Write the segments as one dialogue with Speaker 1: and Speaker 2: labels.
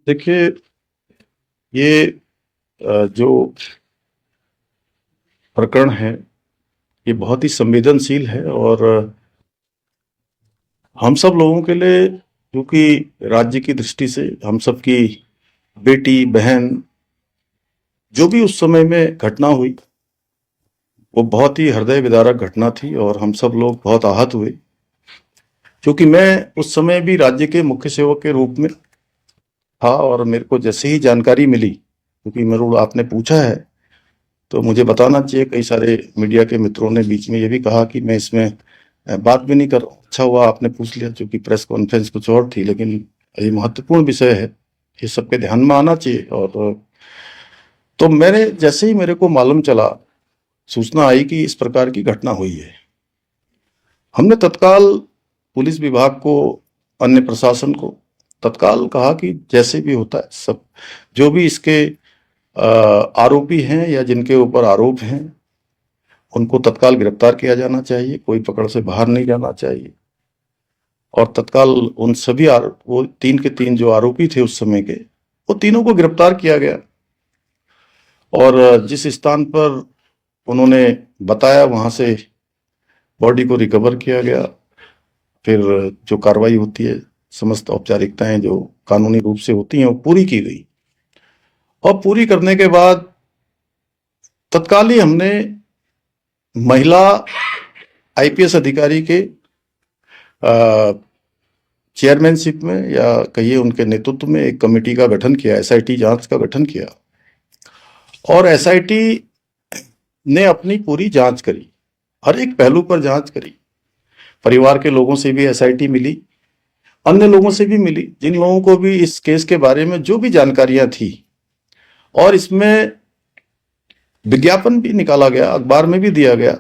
Speaker 1: देखिए, ये जो प्रकरण है, ये बहुत ही संवेदनशील है और हम सब लोगों के लिए, क्योंकि राज्य की दृष्टि से हम सब की बेटी बहन जो भी उस समय में घटना हुई, वो बहुत ही हृदय विदारक घटना थी और हम सब लोग बहुत आहत हुए। क्योंकि मैं उस समय भी राज्य के मुख्य सेवक के रूप में था और मेरे को जैसे ही जानकारी मिली, क्योंकि मेरे को आपने पूछा है तो मुझे बताना चाहिए। कई सारे मीडिया के मित्रों ने बीच में ये भी कहा कि मैं इसमें बात भी नहीं कर रहा हूं। अच्छा हुआ आपने पूछ लिया, क्योंकि प्रेस कॉन्फ्रेंस कुछ और थी, लेकिन ये महत्वपूर्ण विषय है, ये सबके ध्यान में आना चाहिए। और तो मैंने जैसे ही मेरे को मालूम चला, सूचना आई कि इस प्रकार की घटना हुई है, हमने तत्काल पुलिस विभाग को, अन्य प्रशासन को तत्काल कहा कि जैसे भी होता है, सब जो भी इसके आरोपी हैं या जिनके ऊपर आरोप हैं, उनको तत्काल गिरफ्तार किया जाना चाहिए, कोई पकड़ से बाहर नहीं जाना चाहिए। और तत्काल उन सभी वो 3 के 3 जो आरोपी थे उस समय के, वो तीनों को गिरफ्तार किया गया। और जिस स्थान पर उन्होंने बताया, वहां से बॉडी को रिकवर किया गया। फिर जो कार्रवाई होती है, समस्त औपचारिकताएं जो कानूनी रूप से होती हैं, वो पूरी की गई। और पूरी करने के बाद तत्काल ही हमने महिला आईपीएस अधिकारी के चेयरमैनशिप में, या कहिए उनके नेतृत्व में, एक कमेटी का गठन किया, एसआईटी जांच का गठन किया। और एसआईटी ने अपनी पूरी जांच करी, हर एक पहलू पर जांच करी। परिवार के लोगों से भी एसआईटी मिली, अन्य लोगों से भी मिली, जिन लोगों को भी इस केस के बारे में जो भी जानकारियां थी। और इसमें विज्ञापन भी निकाला गया, अखबार में भी दिया गया,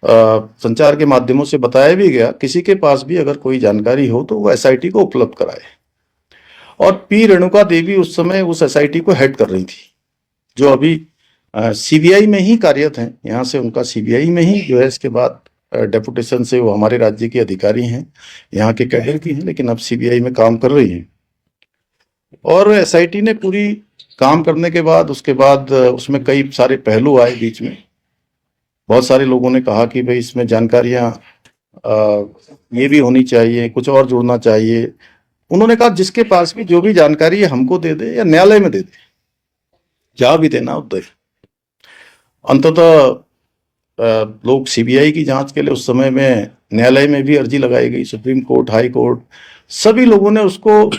Speaker 1: संचार के माध्यमों से बताया भी गया, किसी के पास भी अगर कोई जानकारी हो तो वो एसआईटी को उपलब्ध कराए। और पी रेणुका देवी उस समय उस एसआईटी को हेड कर रही थी, जो अभी सीबीआई में ही कार्यरत हैं। यहाँ से उनका सीबीआई में ही जो है, इसके बाद डेपुटेशन से वो हमारे राज्य की अधिकारी हैं, यहाँ के कैडर की हैं, लेकिन अब सीबीआई में काम कर रही हैं। और एसआईटी ने पूरी काम करने के बाद, उसके बाद उसमें कई सारे पहलू आए बीच में। बहुत सारे लोगों ने कहा कि भाई इसमें जानकारियां ये भी होनी चाहिए, कुछ और जुड़ना चाहिए। उन्होंने कहा जिसके पास भी जो भी जानकारी है हमको दे दे या न्यायालय में दे दे, क्या भी देना उदय। अंततः लोग सीबीआई की जांच के लिए उस समय में न्यायालय में भी अर्जी लगाई गई, सुप्रीम कोर्ट, हाई कोर्ट, सभी लोगों ने उसको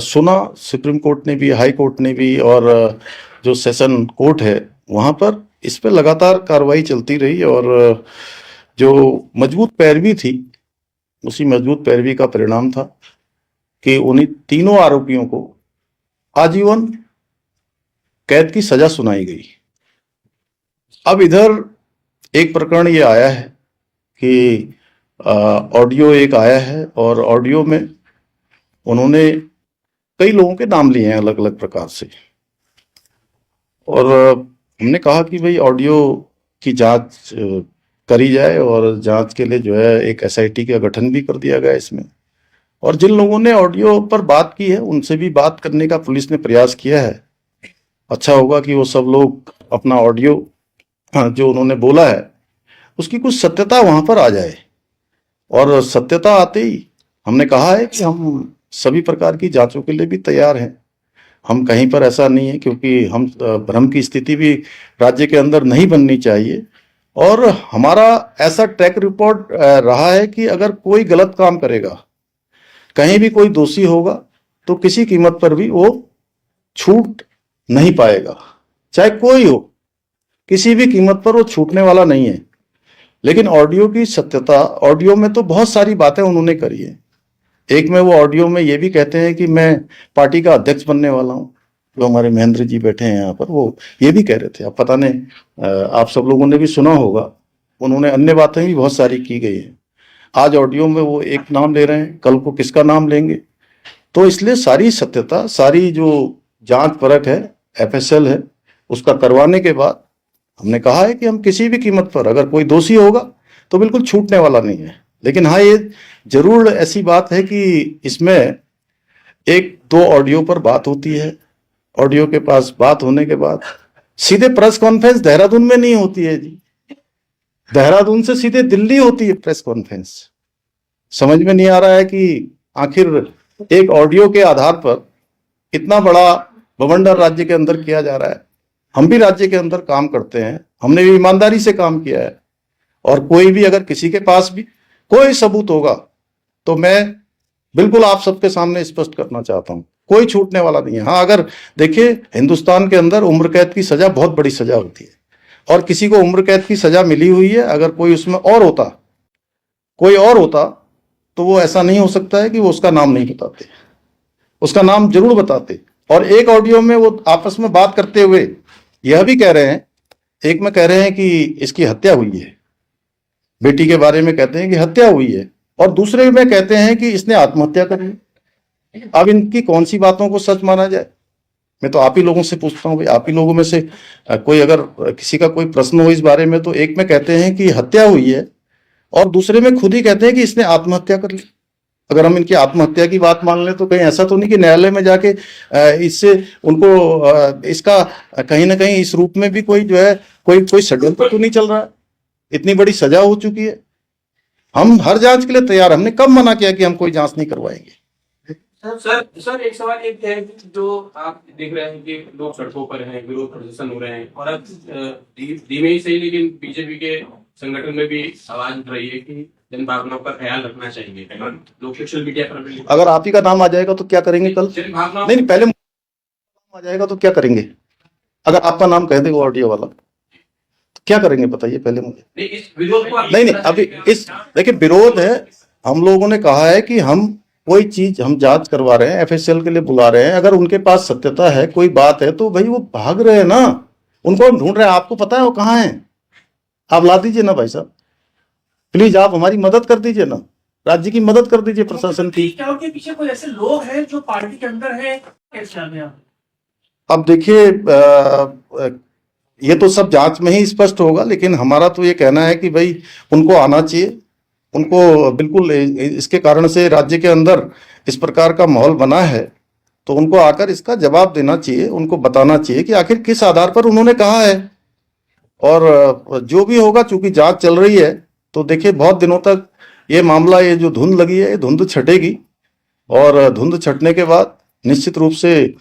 Speaker 1: सुना। सुप्रीम कोर्ट ने भी, हाई कोर्ट ने भी, और जो सेशन कोर्ट है वहां पर इस पर लगातार कार्रवाई चलती रही। और जो मजबूत पैरवी थी, उसी मजबूत पैरवी का परिणाम था कि उन्हीं तीनों आरोपियों को आजीवन कैद की सजा सुनाई गई। अब इधर एक प्रकरण ये आया है कि ऑडियो एक आया है, और ऑडियो में उन्होंने कई लोगों के नाम लिए हैं अलग अलग प्रकार से। और हमने कहा कि भाई ऑडियो की जांच करी जाए, और जांच के लिए जो है एक एसआईटी का गठन भी कर दिया गया इसमें। और जिन लोगों ने ऑडियो पर बात की है, उनसे भी बात करने का पुलिस ने प्रयास किया है। अच्छा होगा कि वो सब लोग अपना ऑडियो जो उन्होंने बोला है उसकी कुछ सत्यता वहां पर आ जाए। और सत्यता आते ही हमने कहा है कि हम सभी प्रकार की जांचों के लिए भी तैयार हैं। हम कहीं पर ऐसा नहीं है, क्योंकि हम भ्रम की स्थिति भी राज्य के अंदर नहीं बननी चाहिए। और हमारा ऐसा ट्रैक रिकॉर्ड रहा है कि अगर कोई गलत काम करेगा, कहीं भी कोई दोषी होगा, तो किसी कीमत पर भी वो छूट नहीं पाएगा, चाहे कोई हो, किसी भी कीमत पर वो छूटने वाला नहीं है। लेकिन ऑडियो की सत्यता, ऑडियो में तो बहुत सारी बातें उन्होंने करी है। एक में वो ऑडियो में ये भी कहते हैं कि मैं पार्टी का अध्यक्ष बनने वाला हूं। जो हमारे महेंद्र जी बैठे हैं यहाँ पर, वो ये भी कह रहे थे। अब पता नहीं, आप सब लोगों ने भी सुना होगा, उन्होंने अन्य बातें भी बहुत सारी की गई है। आज ऑडियो में वो एक नाम ले रहे हैं, कल को किसका नाम लेंगे। तो इसलिए सारी सत्यता, सारी जो जांच परख है, एफएसएल है, उसका करवाने के बाद हमने कहा है कि हम किसी भी कीमत पर, अगर कोई दोषी होगा तो बिल्कुल छूटने वाला नहीं है। लेकिन हाँ, ये जरूर ऐसी बात है कि इसमें एक दो ऑडियो पर बात होती है, ऑडियो के पास बात होने के बाद सीधे प्रेस कॉन्फ्रेंस देहरादून में नहीं होती है जी, देहरादून से सीधे दिल्ली होती है प्रेस कॉन्फ्रेंस। समझ में नहीं आ रहा है कि आखिर एक ऑडियो के आधार पर इतना बड़ा बवंडर राज्य के अंदर किया जा रहा है। हम भी राज्य के अंदर काम करते हैं, हमने भी ईमानदारी से काम किया है, और कोई भी अगर किसी के पास भी कोई सबूत होगा तो मैं बिल्कुल आप सबके सामने स्पष्ट करना चाहता हूं, कोई छूटने वाला नहीं है। हाँ, अगर देखिए हिंदुस्तान के अंदर उम्र कैद की सजा बहुत बड़ी सजा होती है, और किसी को उम्र कैद की सजा मिली हुई है, अगर कोई उसमें कोई और होता तो वो ऐसा नहीं हो सकता है कि वो उसका नाम नहीं बताते, उसका नाम जरूर बताते। और एक ऑडियो में वो आपस में बात करते हुए यह भी कह रहे हैं, एक में कह रहे हैं कि इसकी हत्या हुई है, बेटी के बारे में कहते हैं कि हत्या हुई है, और दूसरे में कहते हैं कि इसने आत्महत्या कर ली। अब इनकी कौन सी बातों को सच माना जाए? मैं तो आप ही लोगों से पूछता हूँ भाई, आप ही लोगों में से कोई अगर किसी का कोई प्रश्न हो इस बारे में, तो एक में कहते हैं कि हत्या हुई है और दूसरे में खुद ही कहते हैं कि इसने आत्महत्या कर ली। अगर हम इनकी आत्महत्या की बात मान लें तो कहीं ऐसा तो नहीं कि न्यायालय में जाके इससे उनको इसका कहीं ना कहीं इस रूप में भी कोई जो है कोई षड्यंत्र तो नहीं चल रहा है? इतनी बड़ी सजा हो चुकी है, हम हर जांच के लिए तैयार। हमने कब मना किया कि हम कोई जांच नहीं करवाएंगे?
Speaker 2: सर एक सवाल ये है कि जो आप देख रहे हैं कि लोग सड़कों पर हैं, विरोध प्रदर्शन हो रहे हैं, और अब धीमे ही सही लेकिन बीजेपी के संगठन में भी आवाज उठ रही है कि जन भावनाओं का ख्याल रखना चाहिए। लोग सोशल मीडिया पर भी,
Speaker 1: अगर आप ही का नाम आ जाएगा तो क्या करेंगे कल? नहीं, पहले आ जाएगा तो क्या करेंगे? अगर आपका नाम कह देगा ऑडियो वाला तो क्या करेंगे बताइए पहले मुझे।
Speaker 2: इस विरोध को
Speaker 1: नहीं, अभी इस देखिए विरोध है, हम लोगों ने कहा है कि हम कोई चीज हम जांच करवा रहे हैं, एफएसएल के लिए बुला रहे हैं, अगर उनके पास सत्यता है, कोई बात है, तो भाई वो भाग रहे हैं ना, उनको हम ढूंढ रहे हैं। आपको पता है वो कहाँ है? आप ला दीजिए ना भाई साहब, प्लीज आप हमारी मदद कर दीजिए ना, राज्य की मदद कर दीजिए प्रशासन की।
Speaker 3: के पीछे कोई ऐसे लोग हैं जो पार्टी के अंदर है,
Speaker 1: अब देखिए ये तो सब जांच में ही स्पष्ट होगा, लेकिन हमारा तो ये कहना है कि भाई उनको आना चाहिए, उनको बिल्कुल इसके कारण से राज्य के अंदर इस प्रकार का माहौल बना है, तो उनको आकर इसका जवाब देना चाहिए, उनको बताना चाहिए कि आखिर किस आधार पर उन्होंने कहा है। और जो भी होगा, चूंकि जांच चल रही है, तो देखिए बहुत दिनों तक ये मामला, ये जो धुंध लगी है, ये धुंध छटेगी, और धुंध छटने के बाद निश्चित रूप से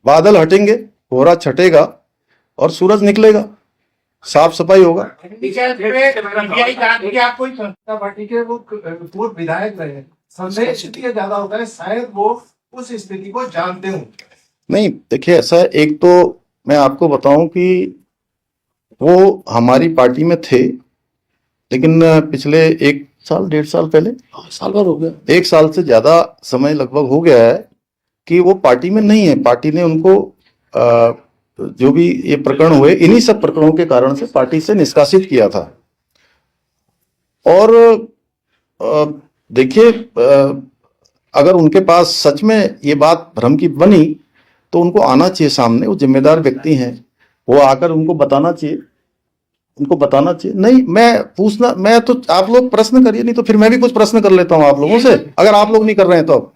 Speaker 1: बादल हटेंगे, कोहरा छटेगा और सूरज निकलेगा, साफ सफाई होगा।
Speaker 3: पार्टी के वो पूर्व विधायक रहे, संदेह इसलिए ज्यादा होता है, शायद वो उस स्थिति को जानते हो।
Speaker 1: नहीं देखिए, ऐसा एक तो मैं आपको बताऊं कि वो हमारी पार्टी में थे, लेकिन पिछले 1 साल 1.5 साल पहले, साल भर हो गया, 1 साल से ज्यादा समय लगभग हो गया है कि वो पार्टी में नहीं है। पार्टी ने उनको जो भी ये प्रकरण हुए, इन्हीं सब प्रकरणों के कारण से पार्टी से निष्कासित किया था। और देखिए अगर उनके पास सच में ये बात भ्रम की बनी तो उनको आना चाहिए सामने, वो जिम्मेदार व्यक्ति हैं, वो आकर उनको बताना चाहिए, उनको बताना चाहिए। नहीं, मैं तो, आप लोग प्रश्न करिए, नहीं तो फिर मैं भी कुछ प्रश्न कर लेता हूं आप लोगों से, अगर आप लोग नहीं कर रहे हैं तो।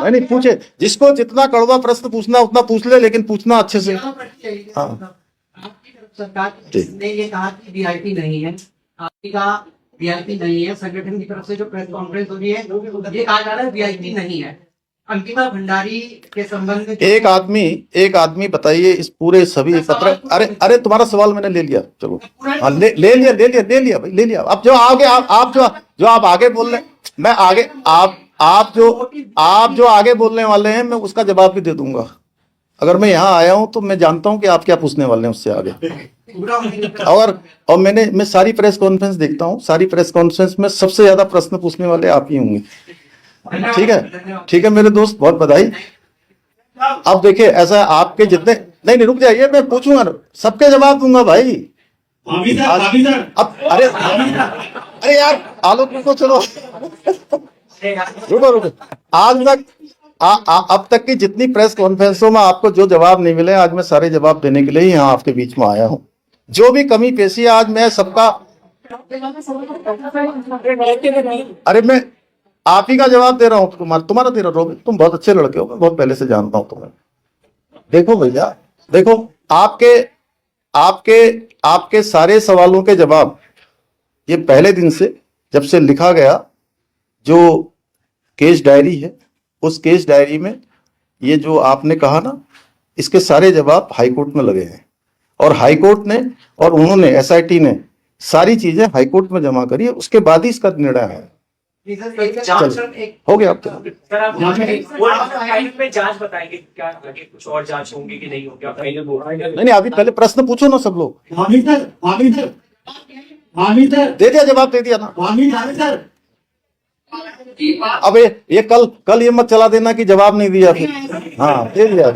Speaker 1: नहीं, पूछे, जिसको जितना कड़वा प्रश्न पूछना उतना पूछ ले, लेकिन पूछना अच्छे से। हाँ,
Speaker 4: सरकार ने ये कहा कि वीआईपी नहीं है, आपकी कहा वीआईपी नहीं है, संगठन की तरफ से जो प्रेस कॉन्फ्रेंस हो रही है ये कहा जा रहा है वीआईपी नहीं है। अंकिता भंडारी के संबंध में
Speaker 1: एक आदमी बताइए इस पूरे सभी पत्र। अरे तुम्हारा सवाल मैंने ले लिया, चलो हाँ, ले लिया भाई, ले लिया। अब जो आगे आप जो आप आगे बोल रहे हैं, मैं आगे आप जो आगे बोलने वाले हैं, मैं उसका जवाब भी दे दूंगा। अगर मैं यहाँ आया हूं तो मैं जानता हूं कि आप क्या पूछने वाले हैं उससे आगे। और मैं सारी प्रेस कॉन्फ्रेंस देखता हूं, सारी प्रेस कॉन्फ्रेंस में सबसे ज्यादा प्रश्न पूछने वाले आप ही होंगे। ठीक है मेरे दोस्त, बहुत बधाई। अब देखिए ऐसा आपके जितने, नहीं रुक जाइए, मैं पूछूंगा, सबके जवाब दूंगा भाई। अब अरे यार आलोक रुको, चलो रुको। आज तक अब तक की जितनी प्रेस कॉन्फ्रेंसों में आपको जो जवाब नहीं मिले, आज मैं सारे जवाब देने के लिए ही यहाँ आपके बीच में आया हूँ। जो भी कमी पेशी आज मैं सबका, अरे आप ही का जवाब दे रहा हूँ, तुम्हारा दे रहा हूँ। तुम बहुत अच्छे लड़के हो, मैं बहुत पहले से जानता हूँ तुम्हें। देखो भैया, देखो, आपके आपके आपके सारे सवालों के जवाब ये पहले दिन से, जब से लिखा गया जो केस डायरी है, उस केस डायरी में ये जो आपने कहा ना, इसके सारे जवाब हाईकोर्ट में लगे हैं। और हाईकोर्ट ने और उन्होंने एसआईटी ने सारी चीजें हाईकोर्ट में जमा करी है, उसके बाद ही इसका निर्णय है। हो गया।
Speaker 5: सर आप फाइनल पे जांच बताएंगे, क्या आगे कुछ और जांच होंगी कि नहीं होगी, आप फाइनल बोल रहे हैं?
Speaker 1: नहीं, अभी पहले प्रश्न पूछो ना सब लोग। दे दिया, जवाब दे दिया ना। अब ये कल ये मत चला देना कि जवाब नहीं दिया फिर। हाँ, दे दिया।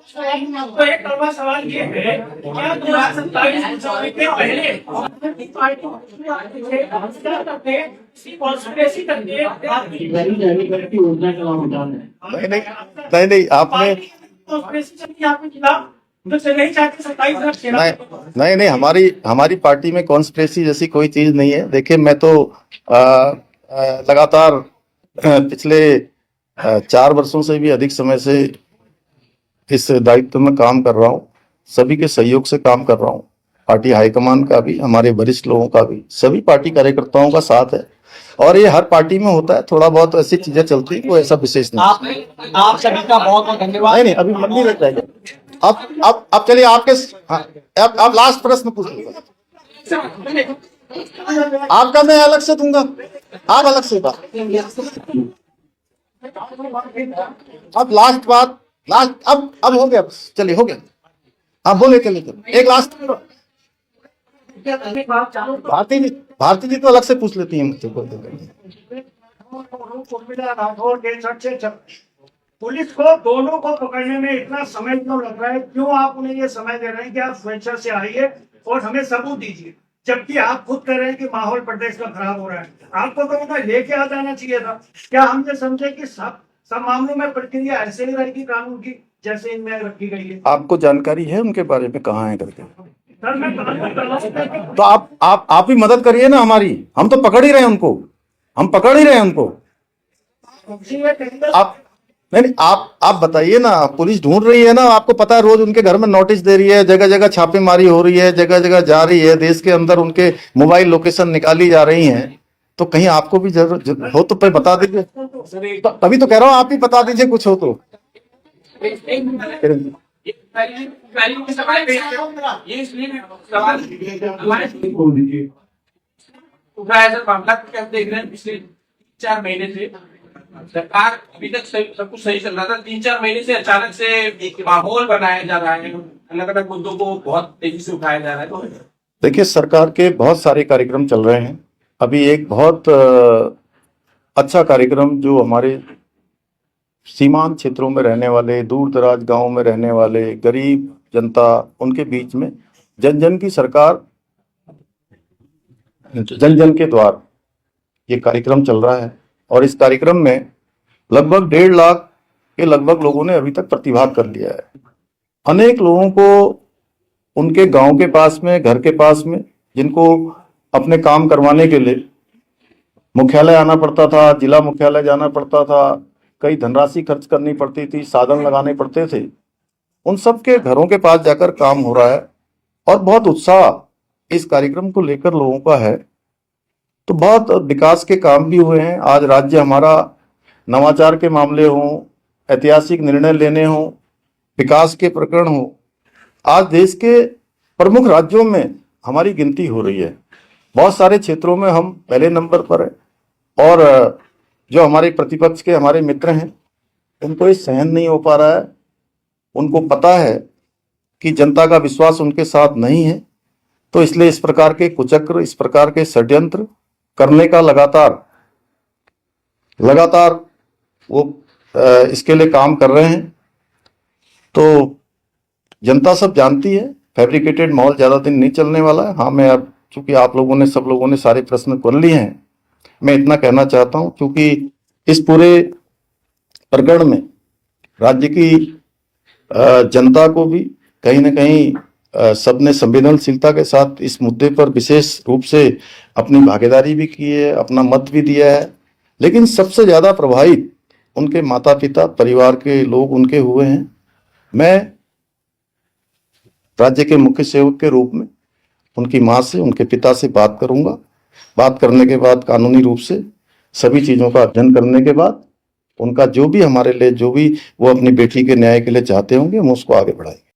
Speaker 5: तो एक लंबा सवाल ये है, क्या 2027 चुनाव के पहले कॉन्स्पिरेसी करके
Speaker 1: नहीं, आपने नहीं, हमारी पार्टी में कॉन्स्पिरेसी जैसी कोई चीज नहीं है। देखिए, मैं तो लगातार पिछले 4 वर्षों से भी अधिक समय से इस दायित्व में काम कर रहा हूँ। सभी के सहयोग से काम कर रहा हूँ, पार्टी हाईकमान का भी, हमारे वरिष्ठ लोगों का भी, सभी पार्टी कार्यकर्ताओं का साथ है। और ये हर पार्टी में होता है, थोड़ा बहुत ऐसी चीजें चलती है, वो ऐसा विशेष नहीं।
Speaker 4: आप सभी का बहुत बहुत धन्यवाद।
Speaker 1: नहीं, अभी मंदिर रख जाएगा। अब चलिए, आपके आप लास्ट प्रश्न पूछ लीजिए। आपका मैं अलग से दूंगा, आप अलग से बात। अब लास्ट बात, अब हो गया, चलिए हो गया। आप बोले, चलिए एक लास्ट। भारती जी तो अलग से पूछ लेती हैं मुझसे।
Speaker 6: पुलिस को दोनों को पकड़ने में इतना समय क्यों लग रहा है? क्यों आप उन्हें ये समय दे रहे हैं कि आप स्वेच्छा से आइए और हमें सबूत दीजिए, जबकि आप खुद कह रहे हैं कि माहौल प्रदेश का खराब हो रहा है? आपको तो उन्हें लेके आ जाना चाहिए था। क्या हम ये समझे कि सब मामलों में प्रक्रिया ऐसे ही रहेगी कानून की जैसे इनमें रखी गई है?
Speaker 1: आपको जानकारी है उनके बारे में, कहाँ है करके?
Speaker 6: सर, मैं
Speaker 1: तो आप भी मदद करिए ना हमारी। हम तो पकड़ ही रहे हैं उनको, हम पकड़ ही रहे हैं उनको। आप नहीं, आप बताइए ना, पुलिस ढूंढ रही है ना, आपको पता है, रोज उनके घर में नोटिस दे रही है, जगह जगह छापेमारी हो रही है, जगह जगह जा रही है, देश के अंदर उनके मोबाइल लोकेशन निकाली जा रही हैं। तो कहीं आपको भी जरूरत हो तो पे बता दीजिए। तभी तो कह रहा हूँ, आप भी बता दीजिए कुछ हो तो।
Speaker 2: मामला देख रहे हैं पिछले 4 महीने से सरकार अभी तक सब कुछ सही चल रहा था। 3-4 महीने से अचानक से एक माहौल बनाया जा रहा है, अलग अलग मुद्दों को बहुत तेजी से उठाया जा रहा है। तो
Speaker 1: देखिए, सरकार के बहुत सारे कार्यक्रम चल रहे हैं। अभी एक बहुत अच्छा कार्यक्रम जो हमारे सीमांत क्षेत्रों में रहने वाले, दूर दराज गांवों में रहने वाले गरीब जनता, उनके बीच में जन जन की सरकार, जन जन के द्वार, ये कार्यक्रम चल रहा है। और इस कार्यक्रम में लगभग 1.5 लाख के लगभग लोगों ने अभी तक प्रतिभाग कर लिया है। अनेक लोगों को उनके गांव के पास में, घर के पास में, जिनको अपने काम करवाने के लिए मुख्यालय आना पड़ता था, जिला मुख्यालय जाना पड़ता था, कई धनराशि खर्च करनी पड़ती थी, साधन लगाने पड़ते थे, उन सब के घरों के पास जाकर काम हो रहा है। और बहुत उत्साह इस कार्यक्रम को लेकर लोगों का है। तो बहुत विकास के काम भी हुए हैं। आज राज्य हमारा नवाचार के मामले हों, ऐतिहासिक निर्णय लेने हों, विकास के प्रकरण हों, आज देश के प्रमुख राज्यों में हमारी गिनती हो रही है। बहुत सारे क्षेत्रों में हम पहले नंबर पर हैं। और जो हमारे प्रतिपक्ष के हमारे मित्र हैं, उनको ये सहन नहीं हो पा रहा है। उनको पता है कि जनता का विश्वास उनके साथ नहीं है, तो इसलिए इस प्रकार के कुचक्र, इस प्रकार के षड्यंत्र करने का लगातार वो इसके लिए काम कर रहे हैं। तो जनता सब जानती है, फैब्रिकेटेड माहौल ज्यादा दिन नहीं चलने वाला है। हाँ, मैं अब चूंकि आप लोगों ने, सब लोगों ने सारे प्रश्न कर लिए हैं, मैं इतना कहना चाहता हूं, क्योंकि इस पूरे प्रकरण में राज्य की जनता को भी कहीं ना कहीं सबने संवेदनशीलता के साथ इस मुद्दे पर विशेष रूप से अपनी भागीदारी भी की है, अपना मत भी दिया है। लेकिन सबसे ज्यादा प्रभावित उनके माता पिता, परिवार के लोग उनके हुए हैं। मैं राज्य के मुख्य सेवक के रूप में उनकी मां से, उनके पिता से बात करूंगा। बात करने के बाद कानूनी रूप से सभी चीजों का अध्ययन करने के बाद उनका जो भी हमारे लिए, जो भी वो अपनी बेटी के न्याय के लिए चाहते होंगे, हम उसको आगे बढ़ाएंगे।